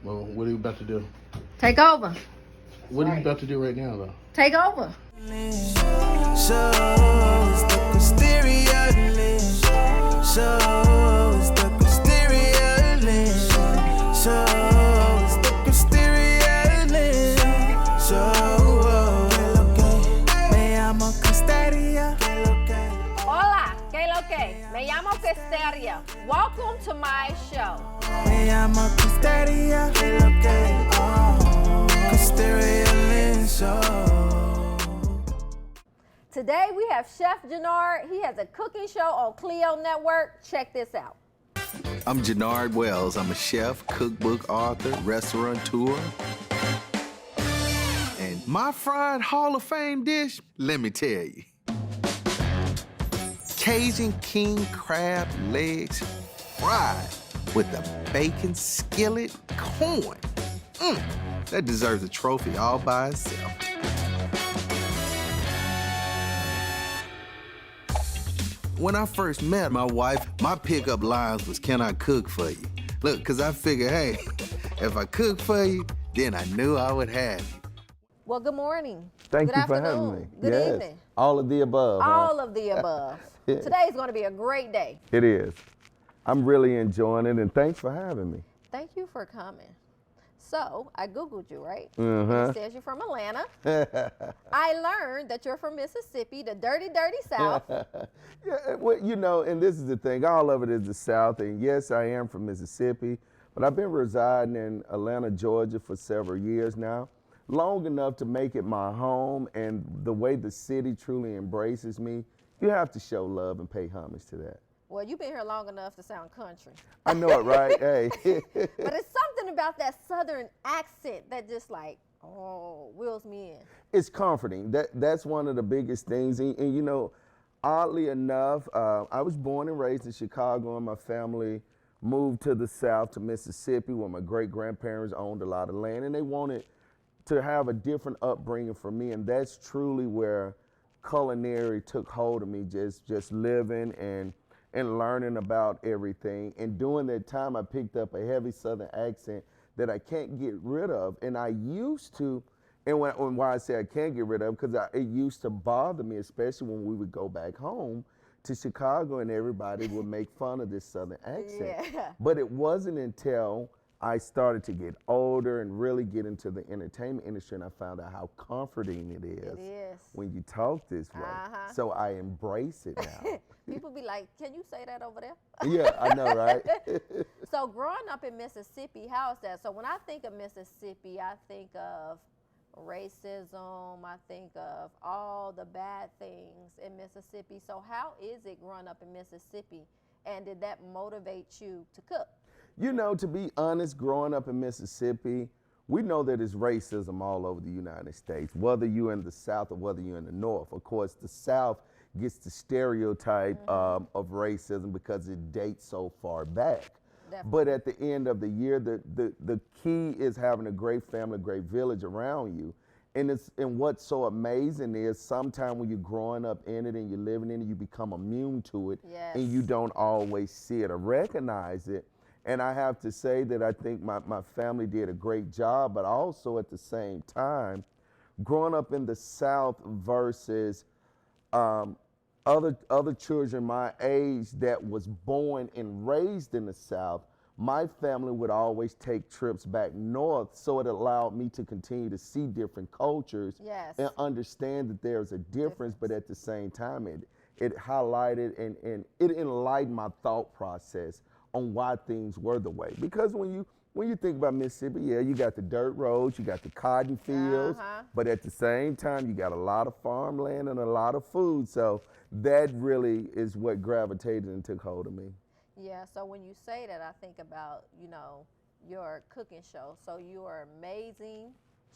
Well, what are you about to do? Take over. What are you about to do right now, though? Take over. So it's the Christeria Lynn. So it's the Christeria Lynn. So it's the Christeria Lynn. So me llamo Christeria. Hola, ¿qué lo que? Me llamo Christeria. Welcome to my show. Me llamo Christeria. Christeria Lynn Show. Today we have Chef Jernard. He has a cooking show on Cleo Network. Check this out. I'm Jernard Wells. I'm a chef, cookbook author, restaurateur. And my fried Hall of Fame dish, let me tell you. Cajun king crab legs fried with a bacon skillet corn. That deserves a trophy all by itself. When I first met my wife, my pickup lines was, "Can I cook for you?" Look, because I figured, hey, if I cook for you, then I knew I would have you. Well, good morning. Thank Good you for afternoon. having me. Good Yes. evening. All of the above. All of the above. Today is going to be a great day. It is. I'm really enjoying it, and thanks for having me. Thank you for coming. So, I Googled you, right? Uh-huh. It says you're from Atlanta. I learned that you're from Mississippi, the dirty, dirty South. Yeah, well, you know, and this is the thing, all of it is the South, and yes, I am from Mississippi, but I've been residing in Atlanta, Georgia for several years now, long enough to make it my home, and the way the city truly embraces me, you have to show love and pay homage to that. Well, you've been here long enough to sound country. I know it, right? Hey. But it's something about that southern accent that just like, wheels me in. It's comforting. That's one of the biggest things. And you know, oddly enough, I was born and raised in Chicago, and my family moved to the South to Mississippi where my great-grandparents owned a lot of land, and they wanted to have a different upbringing for me, and that's truly where culinary took hold of me, just living and learning about everything. And during that time, I picked up a heavy Southern accent that I can't get rid of. And I used to, and why I say I can't get rid of, because it used to bother me, especially when we would go back home to Chicago and everybody would make fun of this Southern accent. Yeah. But it wasn't until I started to get older and really get into the entertainment industry, and I found out how comforting it is when you talk this way. So I embrace it now. People be like, can you say that over there? Yeah, I know, right? So growing up in Mississippi, how is that? So when I think of Mississippi, I think of racism, I think of all the bad things in Mississippi. So how is it growing up in Mississippi, and did that motivate you to cook? You know, to be honest, growing up in Mississippi, we know that it's racism all over the United States, whether you're in the South or whether you're in the North. Of course, the South gets the stereotype of racism because it dates so far back. Definitely. But at the end of the year, the key is having a great family, a great village around you. And what's so amazing is sometimes when you're growing up in it and you're living in it, you become immune to it, and you don't always see it or recognize it. And I have to say that I think my family did a great job, but also at the same time, growing up in the South versus other children my age that was born and raised in the South, my family would always take trips back north, so it allowed me to continue to see different cultures and understand that there's a difference, but at the same time, it highlighted and it enlightened my thought process on why things were the way. Because when you think about Mississippi, yeah, you got the dirt roads, you got the cotton fields, but at the same time, you got a lot of farmland and a lot of food. So that really is what gravitated and took hold of me. Yeah, so when you say that, I think about, you know, your cooking show. So you are an amazing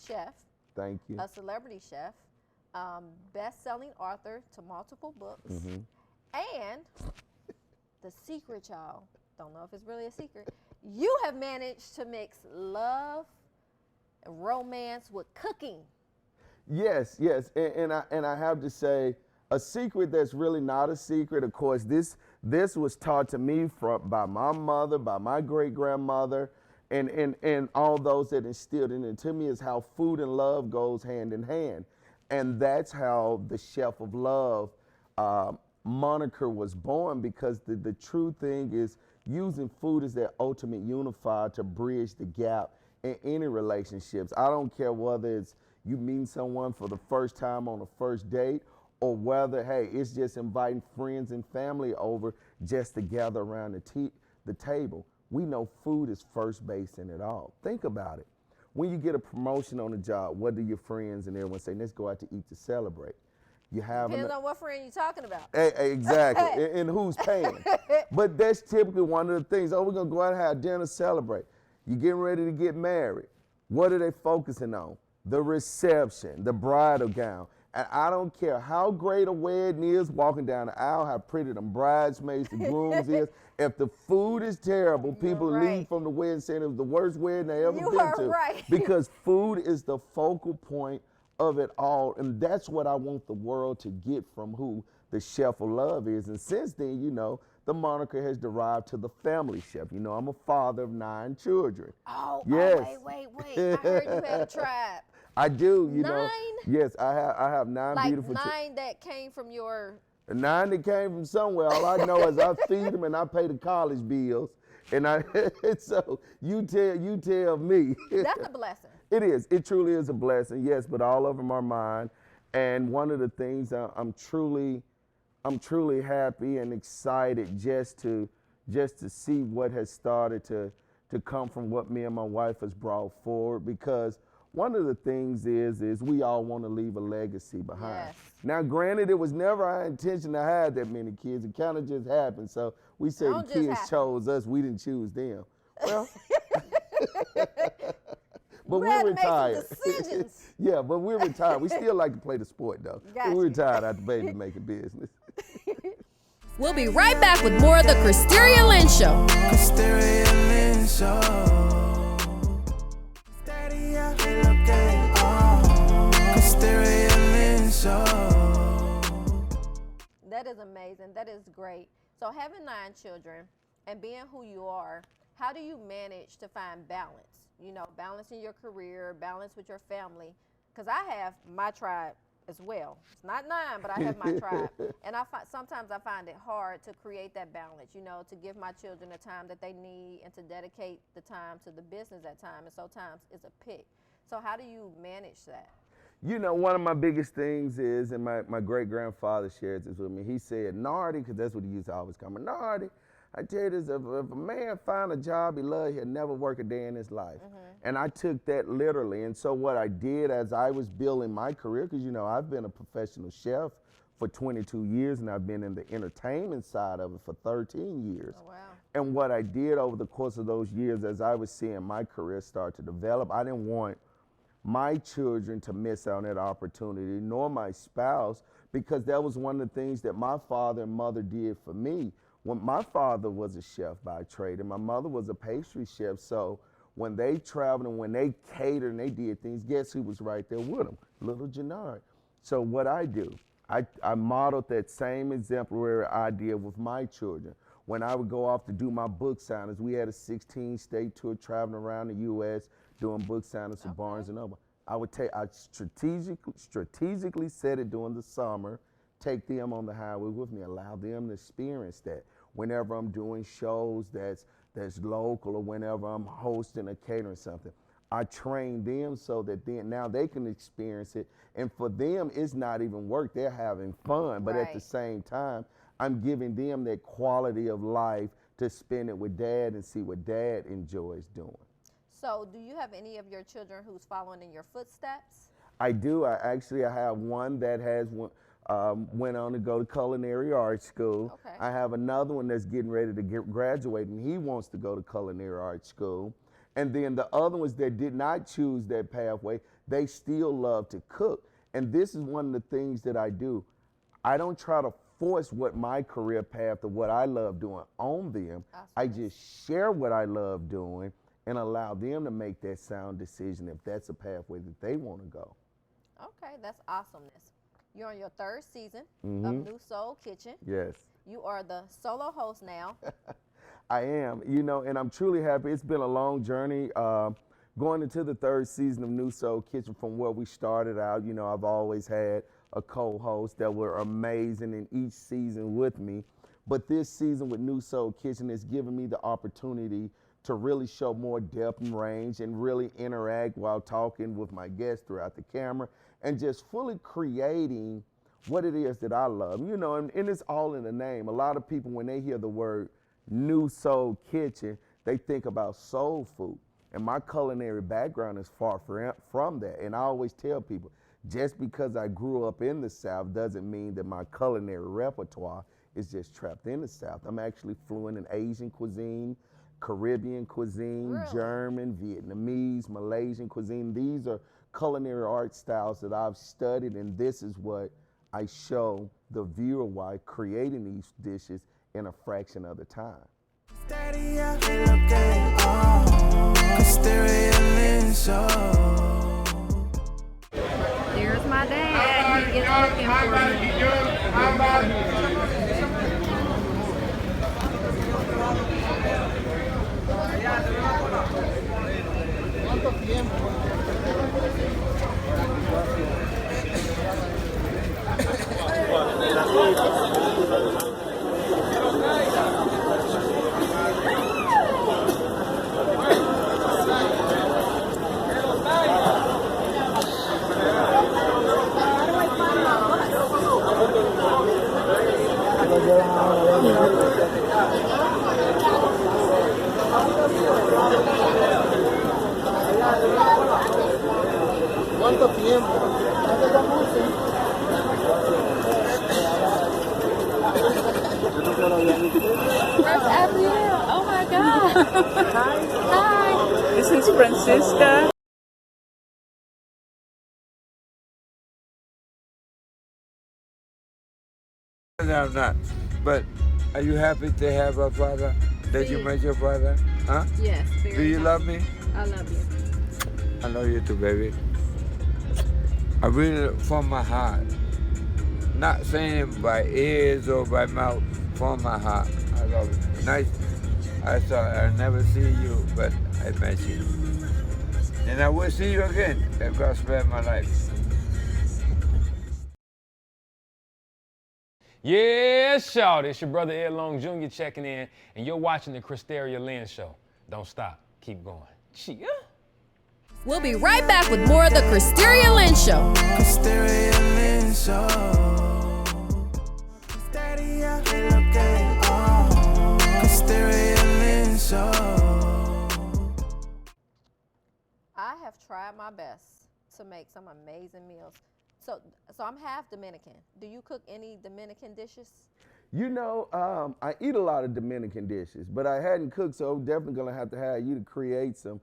chef. Thank you. A celebrity chef, best-selling author to multiple books, and the secret, y'all, don't know if it's really a secret, you have managed to mix love and romance with cooking. Yes, and I have to say, a secret that's really not a secret. Of course, this was taught to me by my mother, by my great grandmother, and all those that instilled in it. To me, is how food and love goes hand in hand. And that's how the Chef of Love moniker was born, because the true thing is using food as that ultimate unifier to bridge the gap in any relationships. I don't care whether it's you meet someone for the first time on a first date, or whether, hey, it's just inviting friends and family over just to gather around the table. We know food is first base in it all. Think about it. When you get a promotion on the job, what do your friends and everyone say? Let's go out to eat to celebrate. You have Depends on what friend you're talking about. Exactly, and who's paying. But that's typically one of the things. Oh, we're gonna go out and have dinner, celebrate. You're getting ready to get married. What are they focusing on? The reception, the bridal gown. And I don't care how great a wedding is, walking down the aisle, how pretty them bridesmaids, the grooms is. If the food is terrible, people leave from the wedding saying it was the worst wedding they ever been to. Right. Because food is the focal point of it all. And that's what I want the world to get from who the Chef of Love is. And since then, you know, the moniker has derived to the family chef. You know, I'm a father of 9 children. Oh, yes. Oh, wait. I heard you had a tribe. I do, you 9? know. Yes, I have 9 beautiful children. 9 that came from your... 9 that came from somewhere. All I know is I feed them and I pay the college bills. And so you tell me. That's a blessing. It is. It truly is a blessing, yes, but all of them are mine. And one of the things I'm truly happy and excited just to see what has started to come from what me and my wife has brought forward, because one of the things is we all want to leave a legacy behind. Yes. Now, granted, it was never our intention to have that many kids. It kind of just happened. So we say the kids chose us. We didn't choose them. Well, but we're retired. Make some decisions. Yeah, but we're retired. We still like to play the sport, though. Gotcha. But we're retired after baby making business. We'll be right back with more of the Christeria Lynn Show. Christeria Lynn Show. Christeria Lynn Show. That is amazing. That is great. So having 9 children and being who you are, how do you manage to find balance? You know, balance in your career, balance with your family. Because I have my tribe as well. It's not 9, but I have my tribe. And sometimes I find it hard to create that balance, you know, to give my children the time that they need and to dedicate the time to the business at time. And sometimes it's a pick. So how do you manage that? You know, one of my biggest things is, and my great-grandfather shared this with me, he said, Nardi, because that's what he used to always call me, Nardi, I tell you this, if a man find a job he loves, he'll never work a day in his life. And I took that literally. And so what I did as I was building my career, because, you know, I've been a professional chef for 22 years, and I've been in the entertainment side of it for 13 years. Oh, wow. And what I did over the course of those years, as I was seeing my career start to develop, I didn't want my children to miss out on that opportunity, nor my spouse, because that was one of the things that my father and mother did for me. When my father was a chef by trade, and my mother was a pastry chef, so when they traveled and when they catered and they did things, guess who was right there with them? Little Jernard. So what I do, I modeled that same exemplary idea with my children. When I would go off to do my book signings, we had a 16-state tour traveling around the U.S. doing book signings for Barnes & Noble. I strategically set it during the summer, take them on the highway with me, allow them to experience that. Whenever I'm doing shows that's local, or whenever I'm hosting or catering something, I train them so that then now they can experience it. And for them, it's not even work, they're having fun, but at the same time, I'm giving them that quality of life to spend it with Dad and see what Dad enjoys doing. So do you have any of your children who's following in your footsteps? I do. I have one that has went on to go to culinary arts school. Okay. I have another one that's getting ready to graduate, and he wants to go to culinary arts school. And then the other ones that did not choose that pathway, they still love to cook. And this is one of the things that I do. I don't try to force what my career path or what I love doing on them. Awesome. I just share what I love doing and allow them to make that sound decision if that's a pathway that they want to go. Okay, that's awesomeness. You're on your 3rd season of New Soul Kitchen. Yes. You are the solo host now. I am, you know, and I'm truly happy. It's been a long journey. Going into the 3rd season of New Soul Kitchen from where we started out, you know, I've always had a co-host that were amazing in each season with me. But this season with New Soul Kitchen has given me the opportunity to really show more depth and range and really interact while talking with my guests throughout the camera and just fully creating what it is that I love, you know, and it's all in the name. A lot of people, when they hear the word New Soul Kitchen, they think about soul food. And my culinary background is far from that. And I always tell people, just because I grew up in the South doesn't mean that my culinary repertoire is just trapped in the South. I'm actually fluent in Asian cuisine, Caribbean cuisine, Really? German, Vietnamese, Malaysian cuisine. These are culinary art styles that I've studied, and this is what I show the viewer while creating these dishes in a fraction of the time. Christeria Lynn Show. There's my dad. He is looking for me. ¿Cuánto tiempo? That's Abigail. Oh my God. Hi. This is Francisca. No, I'm not. But are you happy to have a father? That you met your father? Huh? Yes. Do you love me? I love you. I love you too, baby. I really, from my heart. Not saying by ears or by mouth, from my heart. I love you. Nice. I'll never see you, but I met you. And I will see you again if God spare my life. Yeah, shout. It's your brother Ed Long Jr. checking in, and you're watching the Christeria Lynn Show. Don't stop. Keep going. Chia. We'll be right back with more of the Christeria Lynn Show. Christeria Lynn Show. Christeria Lynn Show. I have tried my best to make some amazing meals. So I'm half Dominican. Do you cook any Dominican dishes? You know, I eat a lot of Dominican dishes, but I hadn't cooked, so I'm definitely gonna have to have you to create some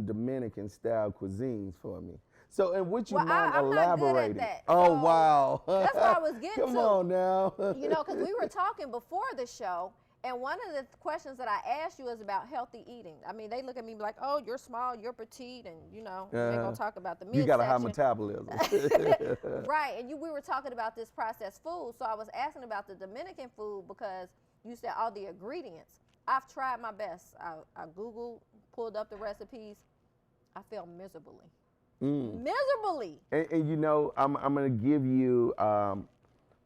Dominican style cuisines for me. So, and would you mind I'm elaborating? not good at that. Oh, So wow. that's what I was getting Come to. on now. You know, because we were talking before the show, and one of the questions that I asked you is about healthy eating. I mean, they look at me like, oh, you're small, you're petite, and, you know, we're going to talk about the midsection. You got a high metabolism. Right, and we were talking about this processed food, so I was asking about the Dominican food because you said all the ingredients. I've tried my best. I Googled, pulled up the recipes. I failed miserably. Miserably. And you know, I'm gonna give you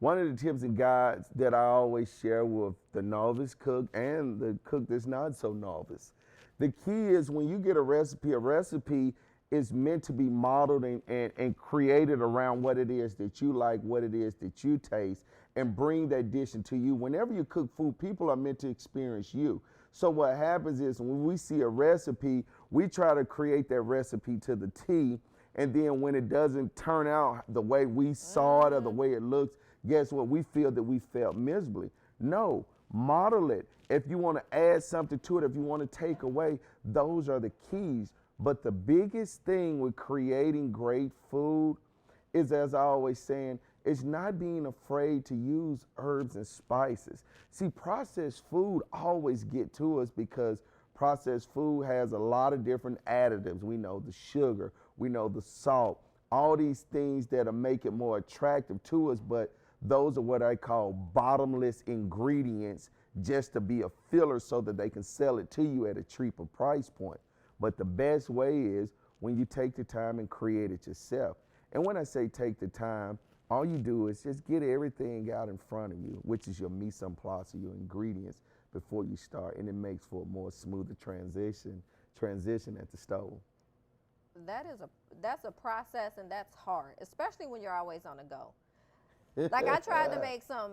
one of the tips and guides that I always share with the novice cook and the cook that's not so novice. The key is when you get a recipe is meant to be modeled and created around what it is that you like, what it is that you taste, and bring that dish into you. Whenever you cook food, people are meant to experience you. So what happens is when we see a recipe, we try to create that recipe to the T, and then when it doesn't turn out the way we saw it or the way it looks, guess what? We feel that we felt miserably. No, model it. If you want to add something to it, if you want to take away, those are the keys. But the biggest thing with creating great food is, as I always saying, it's not being afraid to use herbs and spices. See, processed food always get to us because processed food has a lot of different additives. We know the sugar, we know the salt, all these things that'll make it more attractive to us, but those are what I call bottomless ingredients just to be a filler so that they can sell it to you at a cheaper price point. But the best way is when you take the time and create it yourself. And when I say take the time, all you do is just get everything out in front of you, which is your mise en place, your ingredients, before you start, and it makes for a more smoother transition at the stove. That's a process, and that's hard, especially when you're always on the go. Like I tried to make some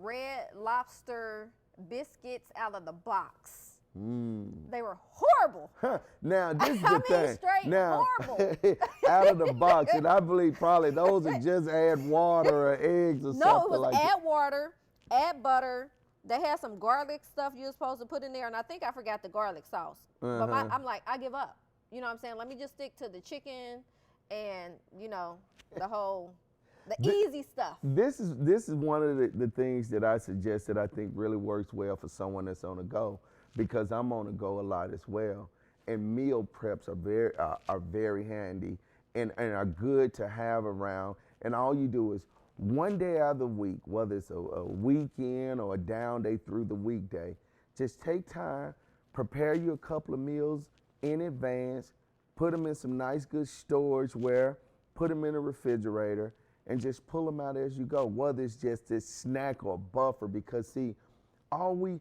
Red Lobster biscuits out of the box. They were horrible. Now this is the thing. Straight now, horrible. out of the box, and I believe probably those are just add water or eggs or something like that. No, it was add water, add butter. They had some garlic stuff you were supposed to put in there, and I think I forgot the garlic sauce. But I'm like, I give up. You know what I'm saying? Let me just stick to the chicken and, the easy stuff. This is one of the things that I suggest that I think really works well for someone that's on the go, because I'm on the go a lot as well. And meal preps are very handy and are good to have around. And all you do is one day out of the week, whether it's a weekend or a down day through the weekday, just take time, prepare you a couple of meals in advance, put them in some nice good storage ware, put them in a refrigerator, and just pull them out as you go, whether it's just this snack or buffer, because see, all we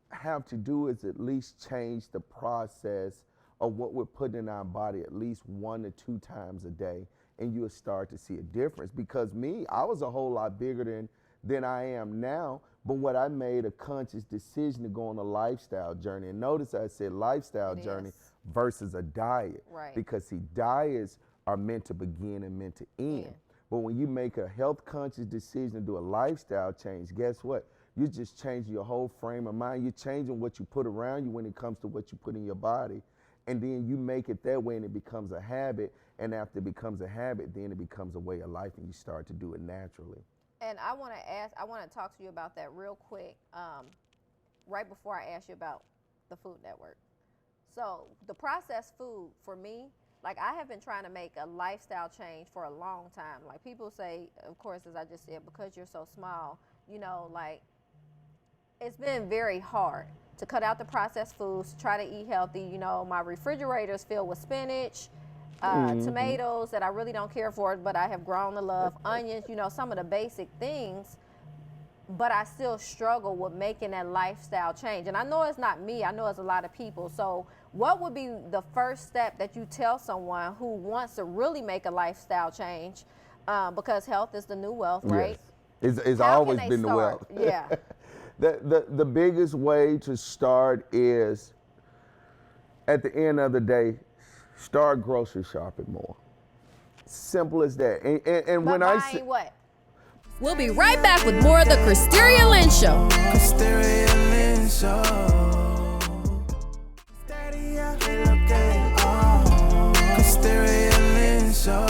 have to do is at least change the process of what we're putting in our body at least 1 to 2 times a day, and you'll start to see a difference. Because I was a whole lot bigger than I am now, but what I made a conscious decision to go on a lifestyle journey. And notice I said lifestyle journey versus a diet. Right. Because see, diets are meant to begin and meant to end. Yeah. But when you make a health conscious decision to do a lifestyle change, guess what? You're just changing your whole frame of mind. You're changing what you put around you when it comes to what you put in your body. And then you make it that way and it becomes a habit. And after it becomes a habit, then it becomes a way of life and you start to do it naturally. And I want to talk to you about that real quick, right before I ask you about the Food Network. So the processed food, for me, like I have been trying to make a lifestyle change for a long time. Like people say, of course, as I just said, because you're so small, like it's been very hard to cut out the processed foods, to try to eat healthy. My refrigerator is filled with spinach, tomatoes that I really don't care for, but I have grown to love, onions, some of the basic things, but I still struggle with making that lifestyle change. And I know it's not me, I know it's a lot of people. So what would be the first step that you tell someone who wants to really make a lifestyle change? Because health is the new wealth, right? Yes. It's always been the wealth. Yeah. The biggest way to start is, at the end of the day, start grocery shopping more. Simple as that. And when I say what? We'll be right back with more of the Christeria Lynn Show. Christeria Lynn Show. Christeria Lynn Show.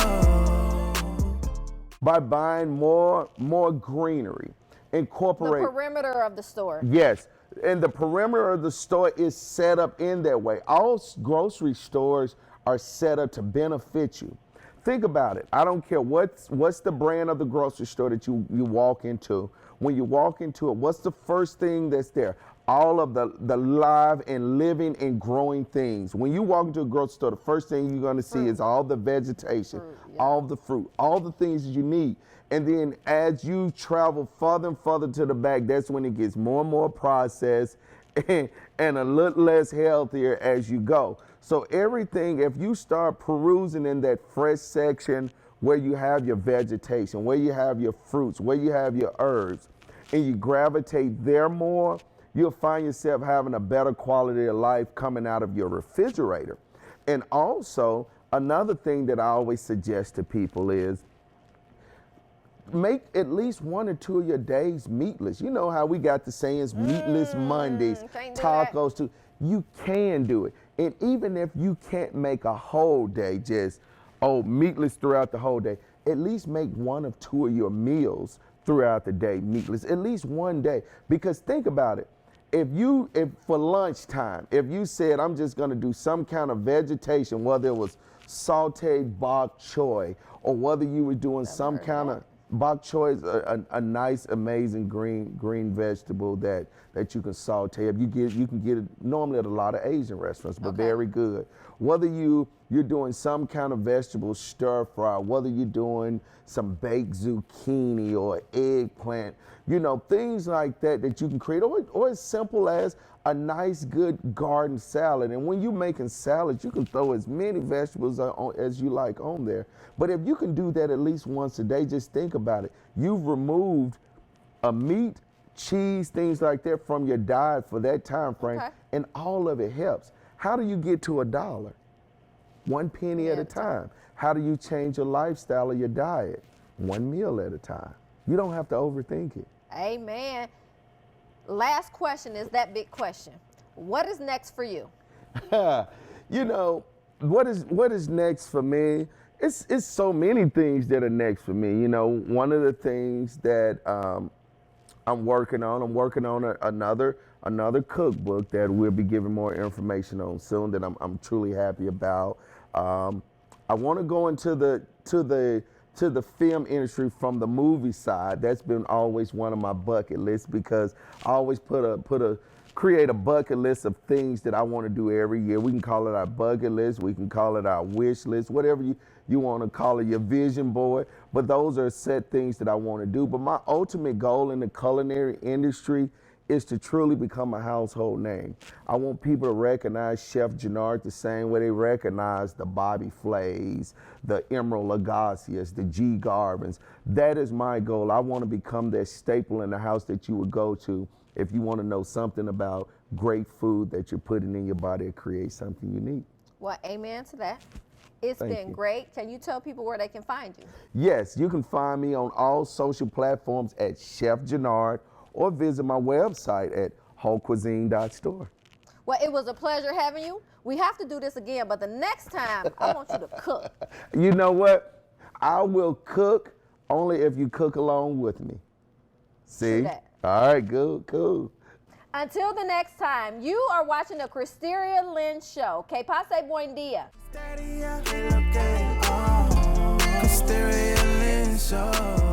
By buying more greenery, incorporate the perimeter of the store. Yes, and the perimeter of the store is set up in that way. All grocery stores are set up to benefit you. Think about it. I don't care what's the brand of the grocery store that you walk into. When you walk into it, what's the first thing that's there? All of the live and living and growing things. When you walk into a grocery store, the first thing you're going to see is all the vegetation, all the fruit, all the things that you need. And then as you travel further and further to the back, that's when it gets more and more processed and a little less healthier as you go. So everything, if you start perusing in that fresh section where you have your vegetation, where you have your fruits, where you have your herbs, and you gravitate there more, you'll find yourself having a better quality of life coming out of your refrigerator. And also, another thing that I always suggest to people is make at least 1 or 2 of your days meatless. You know how we got the sayings, meatless Mondays, tacos too. You can do it. And even if you can't make a whole day just, meatless throughout the whole day, at least make 1 or 2 of your meals throughout the day meatless, at least one day. Because think about it. If for lunchtime, if you said, I'm just gonna do some kind of vegetation, whether it was sauteed bok choy or whether you were doing some kind of bok choy is a nice, amazing green vegetable that you can saute up. You can get it normally at a lot of Asian restaurants, but very good. Whether you're doing some kind of vegetable stir fry, whether you're doing some baked zucchini or eggplant, you know, things like that you can create, or as simple as a nice, good garden salad. And when you're making salads, you can throw as many vegetables as you like on there. But if you can do that at least once a day, just think about it. You've removed a meat, cheese, things like that from your diet for that time frame, and all of it helps. How do you get to $1? 1 penny at a time. How do you change your lifestyle or your diet? 1 meal at a time. You don't have to overthink it. Amen. Last question is that big question. What is next for you? You know, what is next for me? It's so many things that are next for me. You know, one of the things that I'm working on another cookbook that we'll be giving more information on soon that I'm truly happy about. I want to go into the film industry from the movie side. That's been always one of my bucket lists, because I always create a bucket list of things that I want to do every year. We can call it our bucket list, we can call it our wish list, whatever you want to call it, your vision board. But those are set things that I want to do. But my ultimate goal in the culinary industry is to truly become a household name. I want people to recognize Chef Jernard the same way they recognize the Bobby Flays, the Emerald Lagassias, the G Garvins. That is my goal. I want to become that staple in the house that you would go to if you want to know something about great food that you're putting in your body to create something unique. Well, amen to that. It's been great. Can you tell people where they can find you? Yes, you can find me on all social platforms at Chef Jernard, or visit my website at wholecuisine.store. Well, it was a pleasure having you. We have to do this again, but the next time, I want you to cook. You know what? I will cook only if you cook along with me. See? That. All right, good, cool. Until the next time, you are watching the Christeria Lynn Show. Que pase buen dia. Christeria Lynn Show.